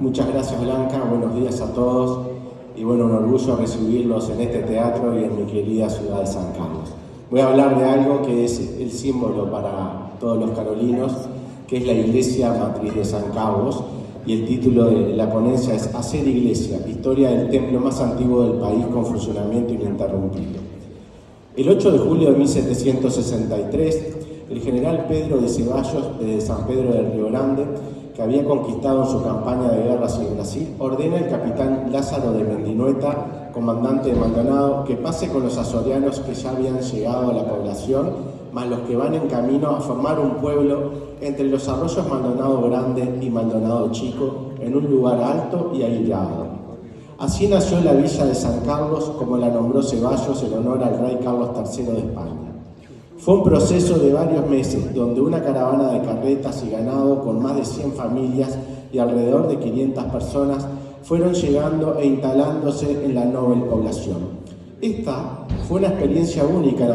Muchas gracias, Blanca, buenos días a todos y bueno, un orgullo recibirlos en este teatro y en mi querida ciudad de San Carlos. Voy a hablar de algo que es el símbolo para todos los carolinos, que es la iglesia matriz de San Carlos, y el título de la ponencia es Hacer Iglesia, historia del templo más antiguo del país con funcionamiento ininterrumpido. El 8 de julio de 1763, el general Pedro de Ceballos, desde San Pedro del Río Grande, que había conquistado en su campaña de guerra hacia Brasil, ordena al capitán Lázaro de Mendinueta, comandante de Maldonado, que pase con los azorianos que ya habían llegado a la población, más los que van en camino a formar un pueblo entre los arroyos Maldonado Grande y Maldonado Chico, en un lugar alto y aislado. Así nació la villa de San Carlos, como la nombró Ceballos en honor al rey Carlos III de España. Fue un proceso de varios meses, donde una caravana de carretas y ganado con más de 100 familias y alrededor de 500 personas fueron llegando e instalándose en la noble población. Esta fue una experiencia única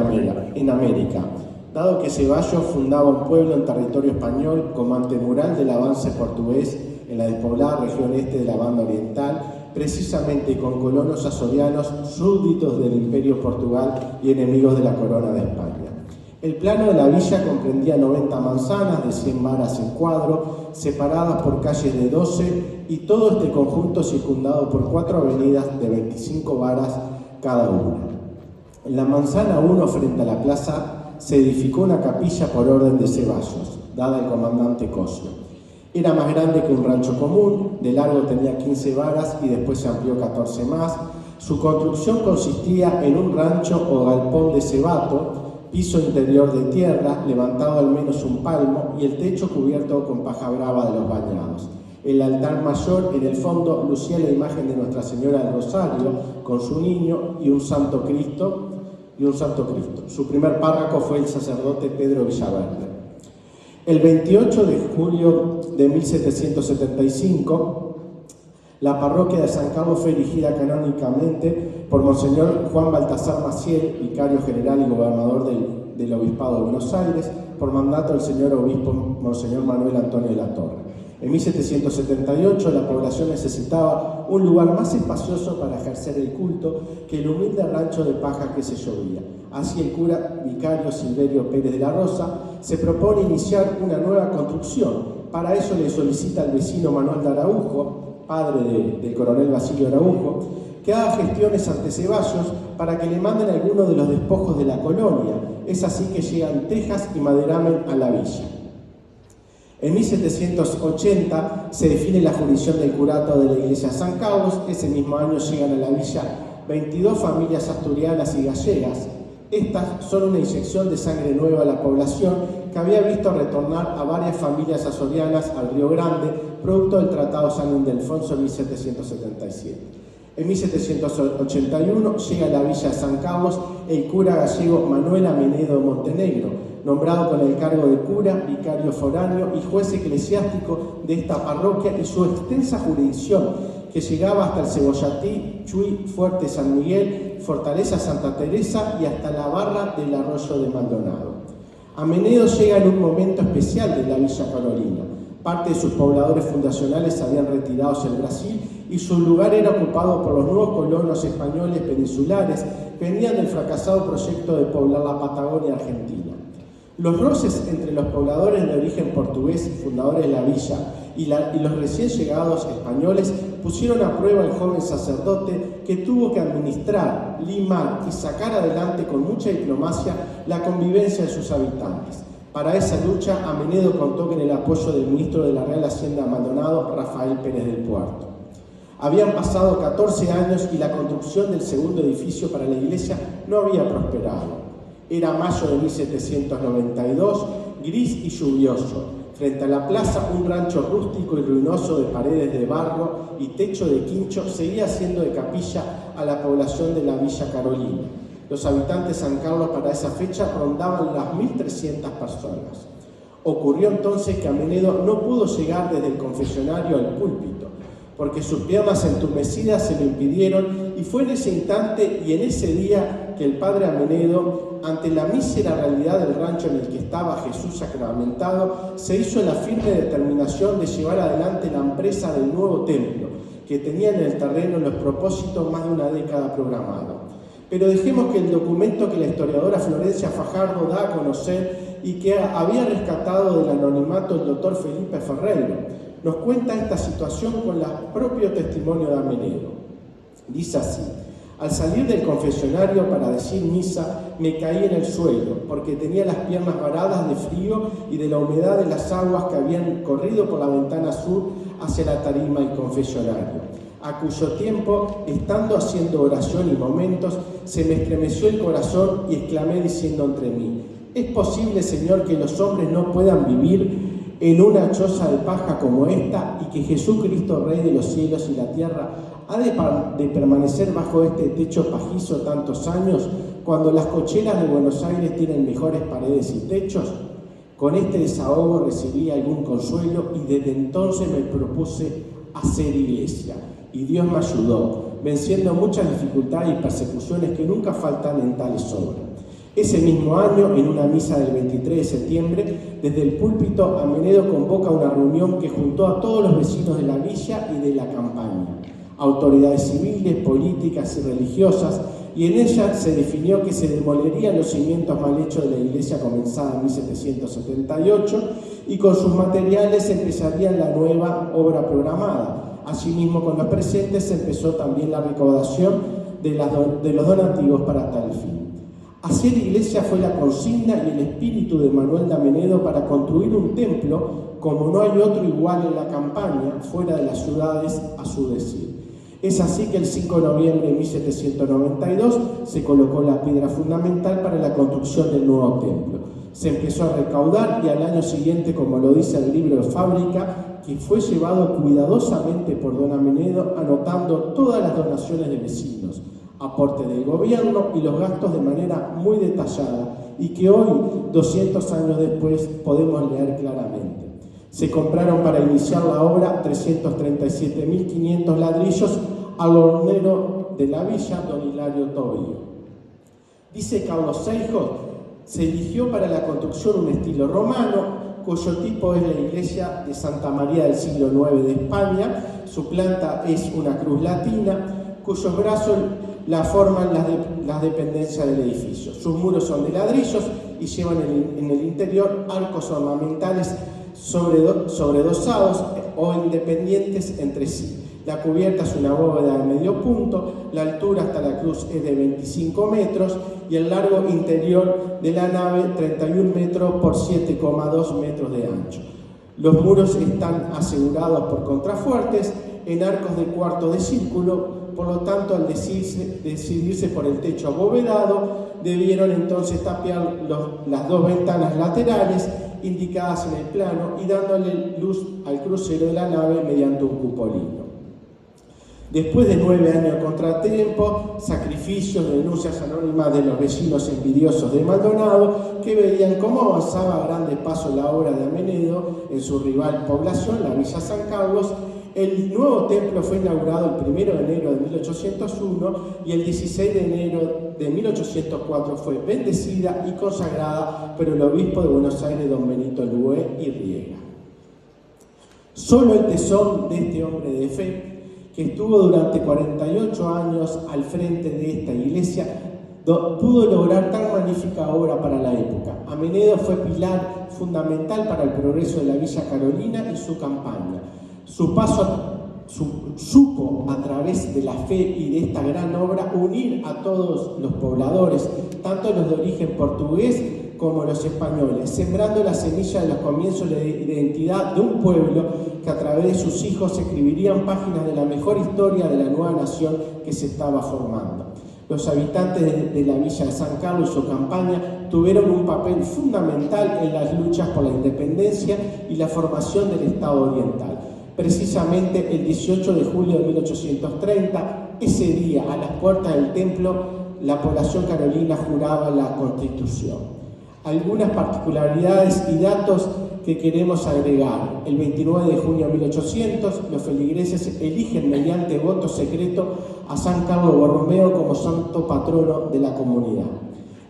en América, dado que Ceballos fundaba un pueblo en territorio español como antemural del avance portugués en la despoblada región este de la banda oriental, precisamente con colonos azorianos, súbditos del Imperio Portugal y enemigos de la corona de España. El plano de la villa comprendía 90 manzanas de 100 varas en cuadro, separadas por calles de 12, y todo este conjunto circundado por 4 avenidas de 25 varas cada una. En la manzana 1, frente a la plaza, se edificó una capilla por orden de Ceballos, dada al comandante Cosio. Era más grande que un rancho común, de largo tenía 15 varas y después se amplió 14 más. Su construcción consistía en un rancho o galpón de cebato, piso interior de tierra, levantado al menos un palmo, y el techo cubierto con paja brava de los bañados. El altar mayor, en el fondo, lucía la imagen de Nuestra Señora del Rosario, con su niño y un Santo Cristo. Su primer párroco fue el sacerdote Pedro Villaverde. El 28 de julio de 1775, la parroquia de San Carlos fue erigida canónicamente por Monseñor Juan Baltasar Maciel, vicario general y gobernador del Obispado de Buenos Aires, por mandato del señor obispo Monseñor Manuel Antonio de la Torre. En 1778 la población necesitaba un lugar más espacioso para ejercer el culto que el humilde rancho de paja que se llovía. Así el cura vicario Silverio Pérez de la Rosa se propone iniciar una nueva construcción. Para eso le solicita al vecino Manuel de Araujo, padre del coronel Basilio Araujo, que haga gestiones ante Ceballos para que le manden algunos de los despojos de la colonia. Es así que llegan tejas y maderamen a la villa. En 1780 se define la jurisdicción del curato de la iglesia de San Carlos. Ese mismo año llegan a la villa 22 familias asturianas y gallegas. Estas son una inyección de sangre nueva a la población que había visto retornar a varias familias azorianas al Río Grande, producto del Tratado San Ildefonso en 1777. En 1781 llega a la villa de San Carlos el cura gallego Manuel Amenedo Montenegro, nombrado con el cargo de cura, vicario foráneo y juez eclesiástico de esta parroquia, y su extensa jurisdicción que llegaba hasta el Cebollatí, Chuy, Fuerte San Miguel, Fortaleza Santa Teresa y hasta la barra del arroyo de Maldonado. Amenedo llega en un momento especial de la villa carolina. Parte de sus pobladores fundacionales se habían retirado hacia el Brasil y su lugar era ocupado por los nuevos colonos españoles peninsulares que venían del fracasado proyecto de poblar la Patagonia argentina. Los roces entre los pobladores de origen portugués, fundadores de la villa, y los recién llegados españoles pusieron a prueba al joven sacerdote, que tuvo que administrar, limar y sacar adelante con mucha diplomacia la convivencia de sus habitantes. Para esa lucha, Amenedo contó con el apoyo del ministro de la Real Hacienda Maldonado, Rafael Pérez del Puerto. Habían pasado 14 años y la construcción del segundo edificio para la iglesia no había prosperado. Era mayo de 1792, gris y lluvioso. Frente a la plaza, un rancho rústico y ruinoso de paredes de barro y techo de quincho seguía siendo de capilla a la población de la Villa Carolina. Los habitantes de San Carlos para esa fecha rondaban las 1.300 personas. Ocurrió entonces que Amenedo no pudo llegar desde el confesionario al púlpito. porque sus piernas entumecidas se lo impidieron, y fue en ese instante y en ese día que el padre Amenedo, ante la mísera realidad del rancho en el que estaba Jesús sacramentado, se hizo la firme determinación de llevar adelante la empresa del nuevo templo, que tenía en el terreno los propósitos más de una década programados. Pero dejemos que el documento que la historiadora Florencia Fajardo da a conocer y que había rescatado del anonimato el doctor Felipe Ferreiro, nos cuenta esta situación con el propio testimonio de Amenedo. Dice así: al salir del confesionario para decir misa, me caí en el suelo, porque tenía las piernas varadas de frío y de la humedad de las aguas que habían corrido por la ventana sur hacia la tarima y confesionario, a cuyo tiempo, estando haciendo oración y momentos, se me estremeció el corazón y exclamé diciendo entre mí: ¿es posible, Señor, que los hombres no puedan vivir en una choza de paja como esta, y que Jesucristo, Rey de los cielos y la tierra, ha de permanecer bajo este techo pajizo tantos años, cuando las cocheras de Buenos Aires tienen mejores paredes y techos? Con este desahogo recibí algún consuelo y desde entonces me propuse hacer iglesia. Y Dios me ayudó, venciendo muchas dificultades y persecuciones que nunca faltan en tales obras. Ese mismo año, en una misa del 23 de septiembre, desde el púlpito, Amenedo convoca una reunión que juntó a todos los vecinos de la villa y de la campaña, autoridades civiles, políticas y religiosas, y en ella se definió que se demolerían los cimientos mal hechos de la iglesia comenzada en 1778 y con sus materiales empezarían la nueva obra programada. Asimismo, con los presentes se empezó también la recaudación de los donativos para tal fin. Hacer iglesia fue la consigna y el espíritu de Manuel de Amenedo para construir un templo como no hay otro igual en la campaña, fuera de las ciudades, a su decir. Es así que el 5 de noviembre de 1792 se colocó la piedra fundamental para la construcción del nuevo templo. Se empezó a recaudar y al año siguiente, como lo dice el libro de fábrica, que fue llevado cuidadosamente por don Amenedo, anotando todas las donaciones de vecinos, aporte del gobierno y los gastos de manera muy detallada, y que hoy, 200 años después, podemos leer claramente. Se compraron para iniciar la obra 337.500 ladrillos al hornero de la villa, don Hilario Tobío. Dice Carlos Seijos, se eligió para la construcción un estilo romano, cuyo tipo es la iglesia de Santa María del siglo IX de España. Su planta es una cruz latina, cuyos brazos la forman las dependencias del edificio. Sus muros son de ladrillos y llevan en el interior arcos ornamentales sobredosados o independientes entre sí. La cubierta es una bóveda de medio punto, la altura hasta la cruz es de 25 metros y el largo interior de la nave 31 metros por 7,2 metros de ancho. Los muros están asegurados por contrafuertes en arcos de cuarto de círculo. Por lo tanto, al decidirse por el techo abovedado, debieron entonces tapiar las dos ventanas laterales indicadas en el plano y dándole luz al crucero de la nave mediante un cupolino. Después de 9 años de contratiempo, sacrificios, denuncias anónimas de los vecinos envidiosos de Maldonado, que veían cómo avanzaba a grandes pasos la obra de Amenedo en su rival población, la Villa San Carlos, el nuevo templo fue inaugurado el 1 de enero de 1801 y el 16 de enero de 1804 fue bendecida y consagrada por el obispo de Buenos Aires, don Benito Lué y Riega. Solo el tesón de este hombre de fe, que estuvo durante 48 años al frente de esta iglesia, pudo lograr tan magnífica obra para la época. Amenedo fue pilar fundamental para el progreso de la Villa Carolina y su campaña. Supo a través de la fe y de esta gran obra unir a todos los pobladores, tanto los de origen portugués como los españoles, sembrando la semilla de los comienzos de la identidad de un pueblo que a través de sus hijos escribirían páginas de la mejor historia de la nueva nación que se estaba formando. Los habitantes de la villa de San Carlos y su campaña tuvieron un papel fundamental en las luchas por la independencia y la formación del Estado oriental. Precisamente el 18 de julio de 1830, ese día, a las puertas del templo, la población carolina juraba la Constitución. Algunas particularidades y datos que queremos agregar. El 29 de junio de 1800, los feligreses eligen mediante voto secreto a San Carlos Borromeo como santo patrono de la comunidad.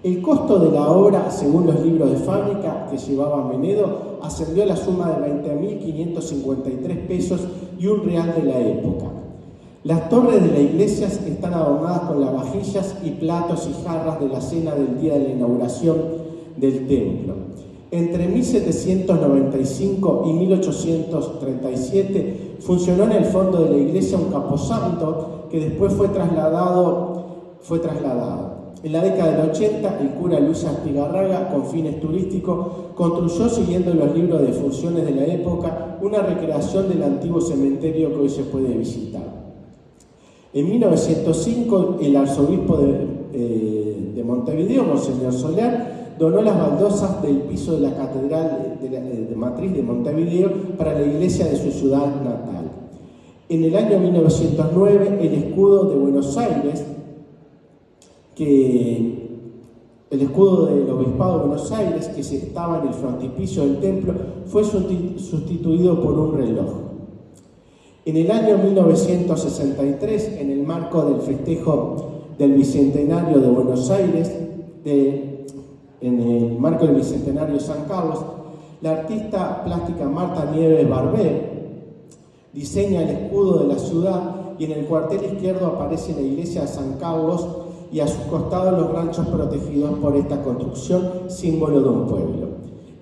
El costo de la obra, según los libros de fábrica que llevaba Menedo, ascendió a la suma de 20.553 pesos y un real de la época. Las torres de la iglesia están adornadas con las vajillas y platos y jarras de la cena del día de la inauguración del templo. Entre 1795 y 1837 funcionó en el fondo de la iglesia un camposanto que después fue trasladado. En la década del 80, el cura Luis Astigarraga, con fines turísticos, construyó, siguiendo los libros de funciones de la época, una recreación del antiguo cementerio que hoy se puede visitar. En 1905, el arzobispo de Montevideo, Monseñor Soler, donó las baldosas del piso de la Catedral de Matriz de Montevideo para la iglesia de su ciudad natal. En el año 1909, el escudo de Buenos Aires, el escudo del Obispado de Buenos Aires, que estaba en el frontispicio del templo, fue sustituido por un reloj. En el año 1963, en el marco del festejo del Bicentenario de Buenos Aires, en el marco del Bicentenario de San Carlos, la artista plástica Marta Nieves Barbé diseña el escudo de la ciudad y en el cuartel izquierdo aparece la iglesia de San Carlos y a sus costados los ranchos protegidos por esta construcción, símbolo de un pueblo.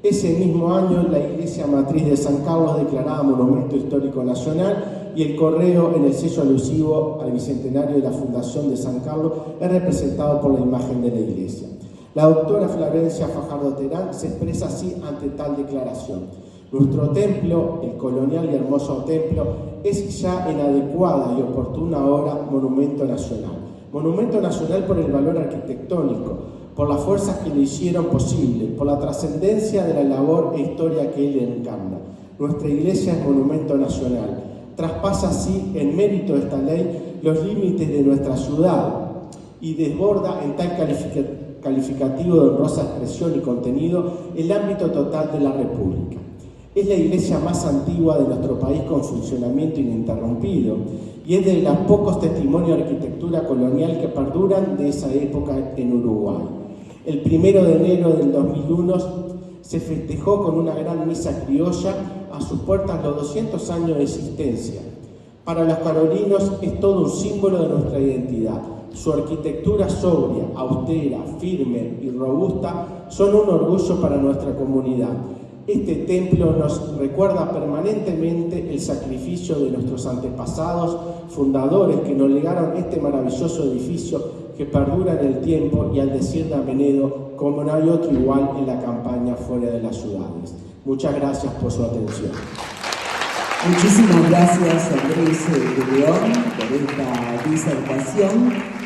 Ese mismo año, la iglesia matriz de San Carlos declarada Monumento Histórico Nacional y el correo en el sello alusivo al bicentenario de la fundación de San Carlos es representado por la imagen de la iglesia. La doctora Florencia Fajardo Terán se expresa así ante tal declaración: nuestro templo, el colonial y hermoso templo, es ya en adecuada y oportuna hora monumento nacional. Monumento nacional por el valor arquitectónico, por las fuerzas que lo hicieron posible, por la trascendencia de la labor e historia que él encarna. Nuestra iglesia es monumento nacional. Traspasa así, en mérito de esta ley, los límites de nuestra ciudad y desborda en tal calificativo de honrosa expresión y contenido el ámbito total de la República. Es la iglesia más antigua de nuestro país con funcionamiento ininterrumpido y es de los pocos testimonios de arquitectura colonial que perduran de esa época en Uruguay. El 1 de enero del 2001 se festejó con una gran misa criolla a sus puertas los 200 años de existencia. Para los carolinos es todo un símbolo de nuestra identidad. Su arquitectura sobria, austera, firme y robusta son un orgullo para nuestra comunidad. Este templo nos recuerda permanentemente el sacrificio de nuestros antepasados fundadores que nos legaron este maravilloso edificio que perdura en el tiempo y, al decir de Menedo, como no hay otro igual en la campaña fuera de las ciudades. Muchas gracias por su atención. Muchísimas gracias, Andrés de León, por esta disertación.